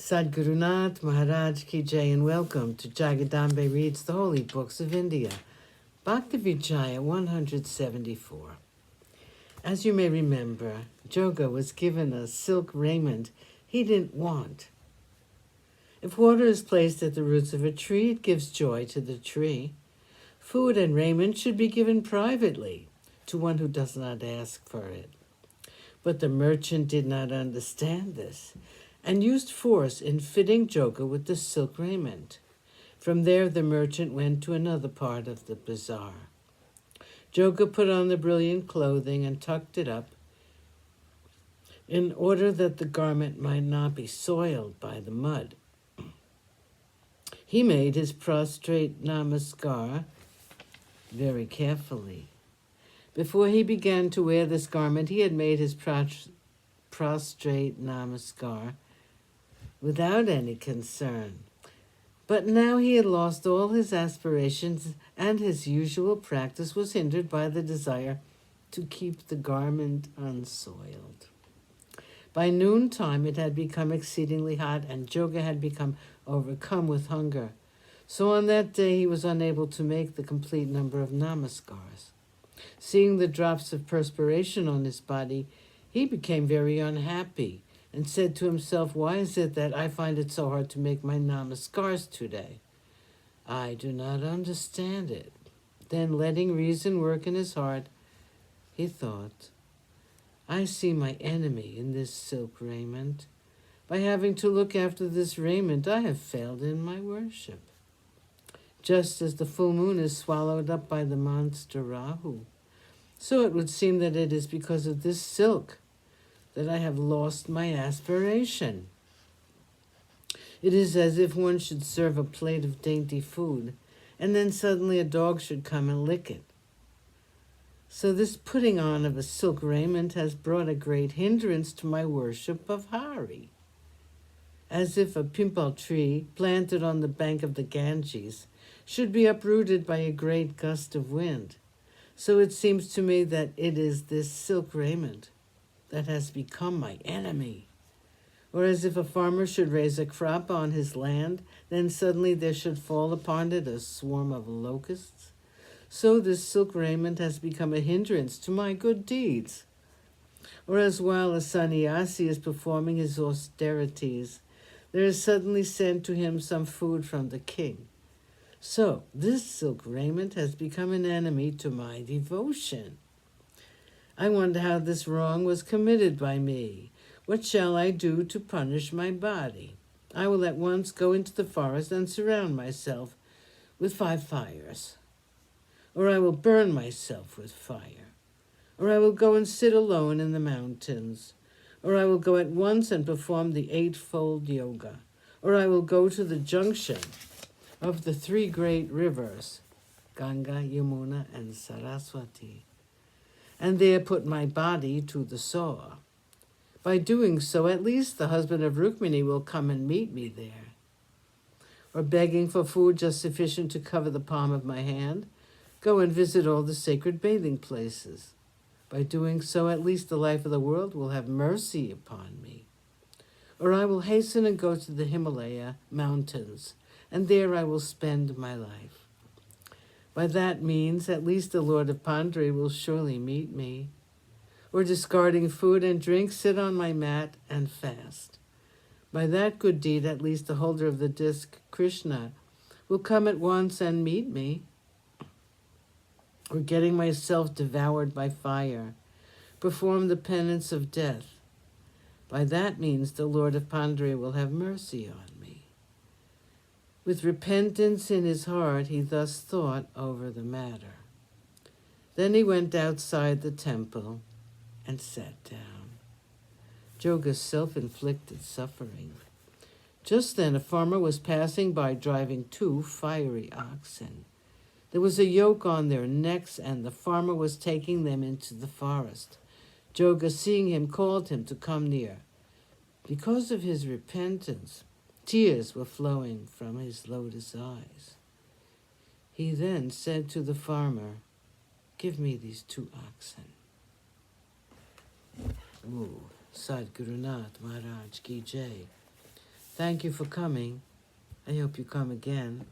Sadgurunath Maharaj Ki Jai, and welcome to Jagadambe Reads the Holy Books of India, Bhaktavijaya174. As you may remember, Joga was given a silk raiment he didn't want. If water is placed at the roots of a tree, it gives joy to the tree. Food and raiment should be given privately to one who does not ask for it. But the merchant did not understand this, and used force in fitting Joga with the silk raiment. From there the merchant went to another part of the bazaar. Joga put on the brilliant clothing and tucked it up in order that the garment might not be soiled by the mud. He made his prostrate namaskar very carefully. Before he began to wear this garment, he had made his prostrate namaskar without any concern. But now he had lost all his aspirations, and his usual practice was hindered by the desire to keep the garment unsoiled. By noontime it had become exceedingly hot, and Joga had become overcome with hunger. So on that day he was unable to make the complete number of namaskars. Seeing the drops of perspiration on his body, he became very unhappy and said to himself, "Why is it that I find it so hard to make my namaskars today? I do not understand it." Then, letting reason work in his heart, he thought, "I see my enemy in this silk raiment. By having to look after this raiment, I have failed in my worship. Just as the full moon is swallowed up by the monster Rahu, so it would seem that it is because of this silk that I have lost my aspiration. It is as if one should serve a plate of dainty food, and then suddenly a dog should come and lick it. So this putting on of a silk raiment has brought a great hindrance to my worship of Hari. As if a pimpal tree planted on the bank of the Ganges should be uprooted by a great gust of wind, so it seems to me that it is this silk raiment that has become my enemy. Or as if a farmer should raise a crop on his land, then suddenly there should fall upon it a swarm of locusts. So this silk raiment has become a hindrance to my good deeds. Or as while a sannyasi is performing his austerities, there is suddenly sent to him some food from the king. So this silk raiment has become an enemy to my devotion. I wonder how this wrong was committed by me. What shall I do to punish my body? I will at once go into the forest and surround myself with 5 fires. Or I will burn myself with fire. Or I will go and sit alone in the mountains. Or I will go at once and perform the 8-fold yoga. Or I will go to the junction of the 3 great rivers, Ganga, Yamuna, and Saraswati, and there put my body to the saw. By doing so, at least the husband of Rukmini will come and meet me there. Or begging for food just sufficient to cover the palm of my hand, go and visit all the sacred bathing places. By doing so, at least the life of the world will have mercy upon me. Or I will hasten and go to the Himalaya mountains, and there I will spend my life. By that means, at least the Lord of Pandri will surely meet me. Or discarding food and drink, sit on my mat and fast. By that good deed, at least the holder of the disc, Krishna, will come at once and meet me. Or getting myself devoured by fire, perform the penance of death. By that means, the Lord of Pandri will have mercy on me. With repentance in his heart, he thus thought over the matter. Then he went outside the temple and sat down. Joga's self-inflicted suffering. Just then a farmer was passing by driving 2 fiery oxen. There was a yoke on their necks, and the farmer was taking them into the forest. Joga, seeing him, called him to come near. Because of his repentance, tears were flowing from his lotus eyes. He then said to the farmer, "Give me these 2 oxen." Sadgurunath Maharaj Ki Jai. Thank you for coming. I hope you come again.